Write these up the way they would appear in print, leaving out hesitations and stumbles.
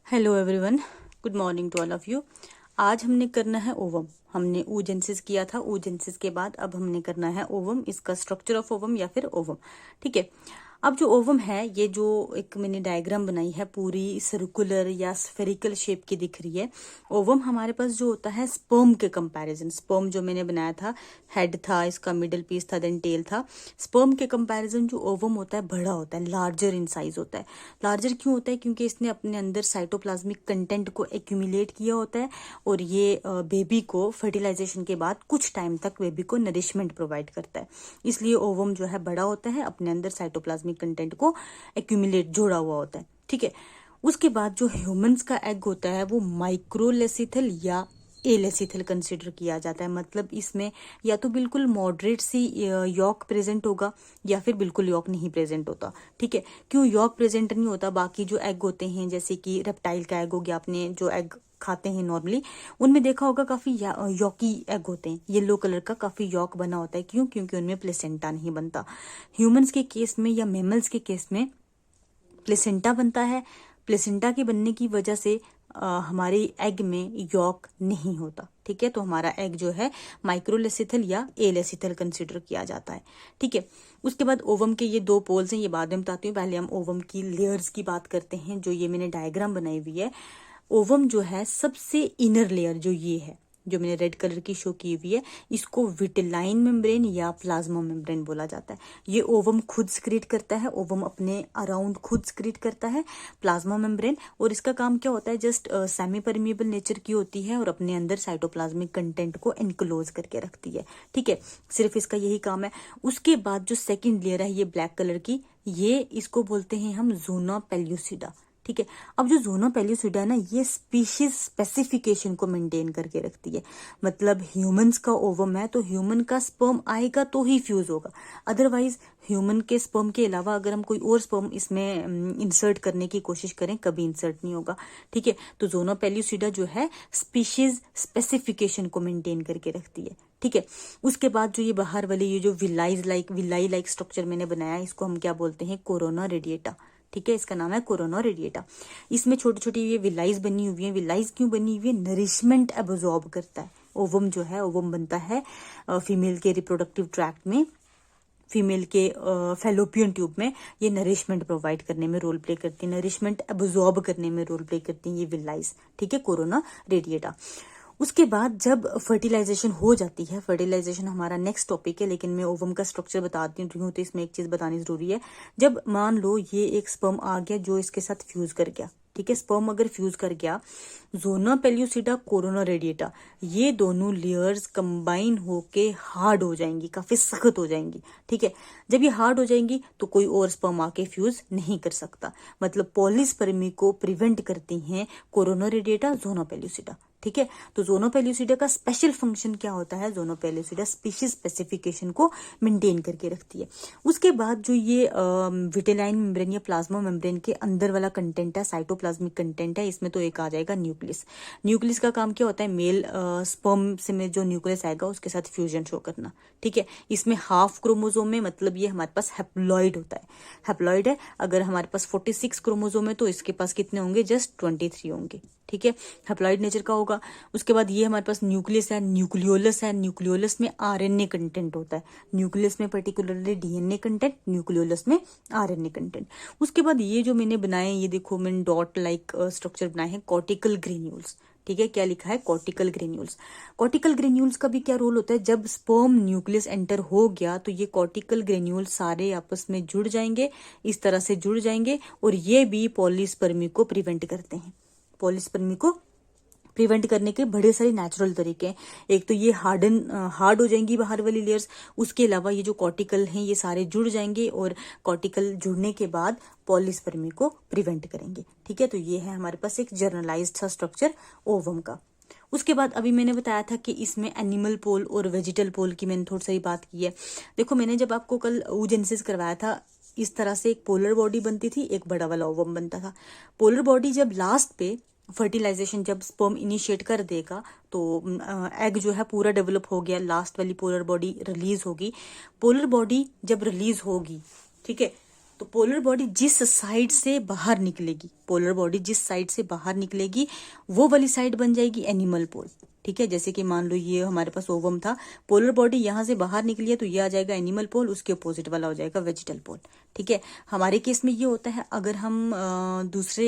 Hello everyone, good morning to all of you. आज हमने करना है ओवम। हमने oogenesis किया था। oogenesis के बाद अब हमने करना है ओवम, इसका स्ट्रक्चर ऑफ ओवम या फिर ओवम। ठीक है। अब जो ओवम है, ये जो एक मैंने डायग्राम बनाई है पूरी सर्कुलर या स्फेरिकल शेप की दिख रही है। ओवम हमारे पास जो होता है स्पर्म के कंपैरिजन, स्पर्म जो मैंने बनाया था, हेड था, इसका मिडिल पीस था, देन टेल था। स्पर्म के कंपैरिजन जो ओवम होता है बड़ा होता है, लार्जर इन साइज होता है। लार्जर क्यों होता है? क्योंकि इसने अपने अंदर साइटोप्लाज्मिक कंटेंट को एक्यूमुलेट किया होता है और ये बेबी को फर्टिलाइजेशन के बाद कुछ टाइम तक बेबी को नरिशमेंट प्रोवाइड करता है। इसलिए ओवम जो है बड़ा होता है, अपने अंदर साइटोप्लाज्मिक कंटेंट को एक्यूमुलेट जोड़ा हुआ होता है। ठीक है। उसके बाद जो ह्यूमंस का एग होता है वो माइक्रोलेसिथल या एलेसिथल कंसिडर किया जाता है। मतलब इसमें या तो बिल्कुल मॉडरेट सी यॉक प्रेजेंट होगा या फिर बिल्कुल यॉक नहीं प्रेजेंट होता। ठीक है। क्यों यॉक प्रेजेंट नहीं होता? बाकी जो एग होते हैं, जैसे कि रेप्टाइल का एग हो गया, आपने जो एग खाते हैं नॉर्मली, उनमें देखा होगा काफी यॉकी एग होते हैं, येलो कलर का काफी यॉक बना होता है। क्यों? क्योंकि उनमें प्लेसेंटा नहीं बनता। ह्यूमंस के केस में या मेमल्स के केस में प्लेसेंटा बनता है। प्लेसेंटा के बनने की वजह से हमारे एग में यॉक नहीं होता। ठीक है। तो हमारा एग जो है माइक्रोलेसिथल या एलेसिथल कंसिडर किया जाता है। ठीक है। उसके बाद ओवम के ये दो पोल्स हैं, ये बाद में बताती हूँ। पहले हम ओवम की लेयर्स की बात करते हैं। जो ये मैंने डायग्राम बनाई हुई है, ओवम जो है सबसे इनर लेयर जो ये है, जो मैंने रेड कलर की शो की हुई है, इसको विटेलाइन मेम्ब्रेन या प्लाज्मा मेम्ब्रेन बोला जाता है। ये ओवम खुद स्क्रीट करता है, ओवम अपने अराउंड खुद स्क्रीट करता है प्लाज्मा मेम्ब्रेन। और इसका काम क्या होता है? जस्ट सेमी परमिएबल नेचर की होती है और अपने अंदर साइटोप्लाज्मिक कंटेंट को एनक्लोज करके रखती है। ठीक है। सिर्फ इसका यही काम है। उसके बाद जो सेकेंड लेयर है, ये ब्लैक कलर की, ये इसको बोलते हैं हम ज़ोना पेल्यूसिडा। ठीक है। अब जो ज़ोना पेल्यूसिडा है ना, ये स्पीशीज स्पेसिफिकेशन को मेंटेन करके रखती है। मतलब ह्यूमंस का ओवम है तो ह्यूमन का स्पर्म आएगा तो ही फ्यूज होगा, अदरवाइज ह्यूमन के स्पर्म के अलावा अगर हम कोई और स्पर्म इसमें इंसर्ट करने की कोशिश करें, कभी इंसर्ट नहीं होगा। ठीक है। तो ज़ोना पेल्यूसिडा जो है स्पीशीज स्पेसिफिकेशन को मेंटेन करके रखती है। ठीक है। उसके बाद जो ये बाहर वाली ये जो विलाई लाइक स्ट्रक्चर मैंने बनाया, इसको हम क्या बोलते हैं? Corona radiata. ठीक है। इसका नाम है कोरोना रेडिएटा। इसमें छोटी छोटी ये विलाइज बनी हुई है। विलाइज क्यों बनी हुई है? नरिशमेंट एब्जॉर्ब करता है। ओवम जो है, ओवम बनता है फीमेल के रिप्रोडक्टिव ट्रैक्ट में, फीमेल के फेलोपियन ट्यूब में। ये नरिशमेंट प्रोवाइड करने में रोल प्ले करती है, नरिशमेंट एब्जॉर्ब करने में रोल प्ले करती है ये विलाइज। ठीक है। Corona radiata. उसके बाद जब फर्टिलाइजेशन हो जाती है, फर्टिलाइजेशन हमारा नेक्स्ट टॉपिक है, लेकिन मैं ओवम का स्ट्रक्चर बताती हूँ तो इसमें एक चीज बतानी जरूरी है। जब मान लो ये एक स्पर्म आ गया जो इसके साथ फ्यूज कर गया, ठीक है, स्पर्म अगर फ्यूज कर गया, ज़ोना पेल्यूसिडा, कोरोना रेडिएटा, ये दोनों लेयर्स कंबाइन होके हार्ड हो जाएंगी, काफी सख्त हो जाएंगी। ठीक है। जब ये हार्ड हो जाएंगी तो कोई और स्पर्म आके फ्यूज नहीं कर सकता। मतलब पॉलीस्पर्मी को प्रिवेंट करती हैं कोरोना रेडिएटा, ज़ोना पेल्यूसिडा। ठीक है। तो ज़ोना पेल्यूसिडा का स्पेशल फंक्शन क्या होता है? ज़ोना पेल्यूसिडा स्पीशीज स्पेसिफिकेशन को मेंटेन करके रखती है। उसके बाद जो ये विटेलाइन मेम्ब्रेन या प्लाज्मा मेम्ब्रेन के अंदर वाला कंटेंट है, साइटोप्लाज्मिक कंटेंट है, इसमें तो एक आ जाएगा न्यूक्लियस। न्यूक्लियस का काम क्या होता है? मेल स्पर्म से में जो न्यूक्लियस आएगा उसके साथ फ्यूजन शो करना। ठीक है। इसमें हाफ क्रोमोजोम में, मतलब ये हमारे पास हैप्लॉइड होता है, हैप्लॉइड है। अगर हमारे पास 46 क्रोमोजोम है तो इसके पास कितने होंगे? जस्ट 23 होंगे। ठीक है। हैप्लॉइड नेचर का होगा। उसके बाद ये हमारे पास न्यूक्लियस है, न्यूक्लियोलस है। न्यूक्लियोलस में आरएनए कंटेंट होता है। न्यूक्लियस में पर्टिकुलरली डीएनए कंटेंट, न्यूक्लियोलस में आरएनए कंटेंट। उसके बाद ये जो मैंने बनाए, ये देखो मैंने डॉट लाइक स्ट्रक्चर बनाए हैं, कॉर्टिकल ग्रेन्यूल्स। ठीक है। क्या लिखा है? Cortical granules. कॉर्टिकल ग्रेन्यूल्स का भी क्या रोल होता है? जब स्पर्म न्यूक्लियस एंटर हो गया तो ये कॉर्टिकल ग्रेन्यूल्स सारे आपस में जुड़ जाएंगे, इस तरह से जुड़ जाएंगे, और ये भी पॉलीस्पर्मी को प्रिवेंट करते हैं। पॉलीस्पर्मी को प्रिवेंट करने के बड़े सारे नेचुरल तरीके हैं। एक तो ये हार्ड हो जाएंगी बाहर वाली लेयर्स। उसके अलावा ये जो कॉर्टिकल हैं ये सारे जुड़ जाएंगे और कॉर्टिकल जुड़ने के बाद पॉलीस्पर्मी को प्रिवेंट करेंगे। ठीक है। तो ये है हमारे पास एक जर्नलाइज्ड सा स्ट्रक्चर ओवम का। उसके बाद अभी मैंने बताया था कि इसमें एनिमल पोल और वेजिटल पोल की मैंने थोड़ी सी बात की है। देखो मैंने जब आपको कल oogenesis करवाया था, इस तरह से एक पोलर बॉडी बनती थी, एक बड़ा वाला ओवम बनता था। पोलर बॉडी जब लास्ट पे फर्टिलाइजेशन, जब स्पर्म इनिशिएट कर देगा तो एग जो है पूरा डेवलप हो गया, लास्ट वाली पोलर बॉडी रिलीज होगी। पोलर बॉडी जब रिलीज होगी, ठीक है, तो पोलर बॉडी जिस साइड से बाहर निकलेगी, पोलर बॉडी जिस साइड से बाहर निकलेगी वो वाली साइड बन जाएगी एनिमल पोल। ठीक है, जैसे कि मान लो ये हमारे पास ओवम था, पोलर बॉडी यहाँ से बाहर निकली है तो ये आ जाएगा एनिमल पोल, उसके अपोजिट वाला हो जाएगा वेजिटल पोल। ठीक है, हमारे केस में ये होता है। अगर हम दूसरे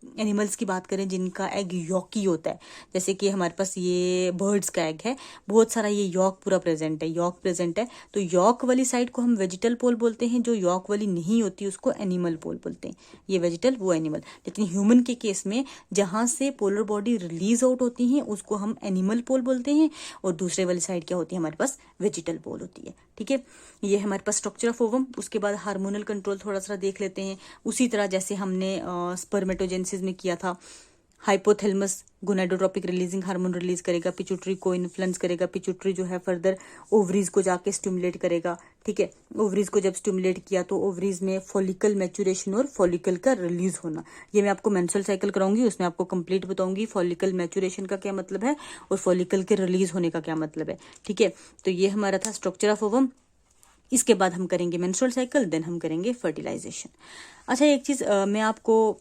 एनिमल्स की बात करें जिनका एग यॉकी होता है, जैसे कि हमारे पास ये बर्ड्स का एग है, बहुत सारा ये यॉक पूरा प्रेजेंट है, यॉक प्रेजेंट है, तो यॉक वाली साइड को हम वेजिटल पोल बोलते हैं, जो यॉक वाली नहीं होती उसको एनिमल पोल बोलते हैं। ये वेजिटल, वो एनिमल। लेकिन ह्यूमन के केस में जहां से पोलर बॉडी रिलीज आउट होती है उसको हम एनिमल पोल बोलते हैं, और दूसरे वाली साइड क्या होती है हमारे पास, वेजिटल पोल होती है। ठीक है, ये हमारे पास स्ट्रक्चर ऑफ ओवम। उसके बाद हार्मोनल कंट्रोल थोड़ा सा देख लेते हैं, उसी तरह जैसे हमने स्पर्मेटोजेनेसिस में किया था। Hypothalamus gonadotropic releasing hormone release करेगा, पिट्यूटरी को इन्फ्लुएंस करेगा, पिट्यूटरी जो है फर्दर ओवरीज को जाके स्टिमुलेट करेगा। ठीक है, ओवरीज को जब स्टिमुलेट किया तो ओवरीज में फॉलिकल मैचुरेशन और फॉलिकल का रिलीज होना, ये मैं आपको मेंस्ट्रुअल साइकिल कराऊंगी, उसमें आपको कंप्लीट बताऊंगी फॉलिकल मैचुरेशन का क्या मतलब है और फॉलिकल के रिलीज होने का क्या मतलब है। ठीक है, तो ये हमारा था स्ट्रक्चर ऑफ ओवम। इसके बाद हम करेंगे मेंस्ट्रुअल साइकिल, देन हम करेंगे फर्टिलाइजेशन। अच्छा, एक चीज मैं आपको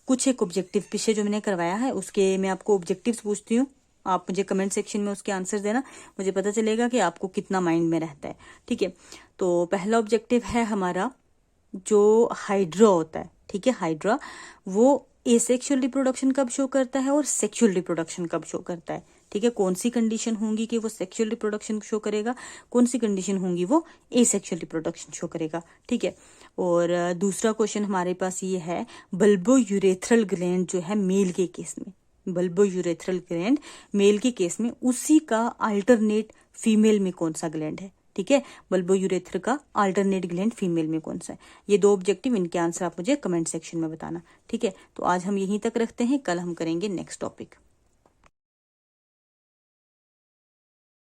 कुछ एक ऑब्जेक्टिव पीछे जो मैंने करवाया है उसके मैं आपको ऑब्जेक्टिव्स पूछती हूँ, आप मुझे कमेंट सेक्शन में उसके आंसर देना, मुझे पता चलेगा कि आपको कितना माइंड में रहता है। ठीक है, तो पहला ऑब्जेक्टिव है हमारा जो हाइड्रा होता है। ठीक है, हाइड्रा वो एसेक्सुअल रिप्रोडक्शन कब शो करता है और सेक्सुअल रिप्रोडक्शन कब शो करता है। ठीक है, कौन सी कंडीशन होंगी कि वो सेक्सुअल रिप्रोडक्शन शो करेगा, कौन सी कंडीशन होंगी वो एसेक्सुअल रिप्रोडक्शन शो करेगा। ठीक है, और दूसरा क्वेश्चन हमारे पास ये है, बल्बो यूरेथ्रल ग्लैंड जो है मेल के केस में, बल्बो यूरेथ्रल ग्लैंड मेल के केस में उसी का अल्टरनेट फीमेल में कौन सा ग्लैंड है। ठीक है, बल्बो यूरेथ्र का अल्टरनेट ग्लैंड फीमेल में कौन सा है। ये दो ऑब्जेक्टिव, इनके आंसर आप मुझे कमेंट सेक्शन में बताना। ठीक है, तो आज हम यहीं तक रखते हैं, कल हम करेंगे नेक्स्ट टॉपिक।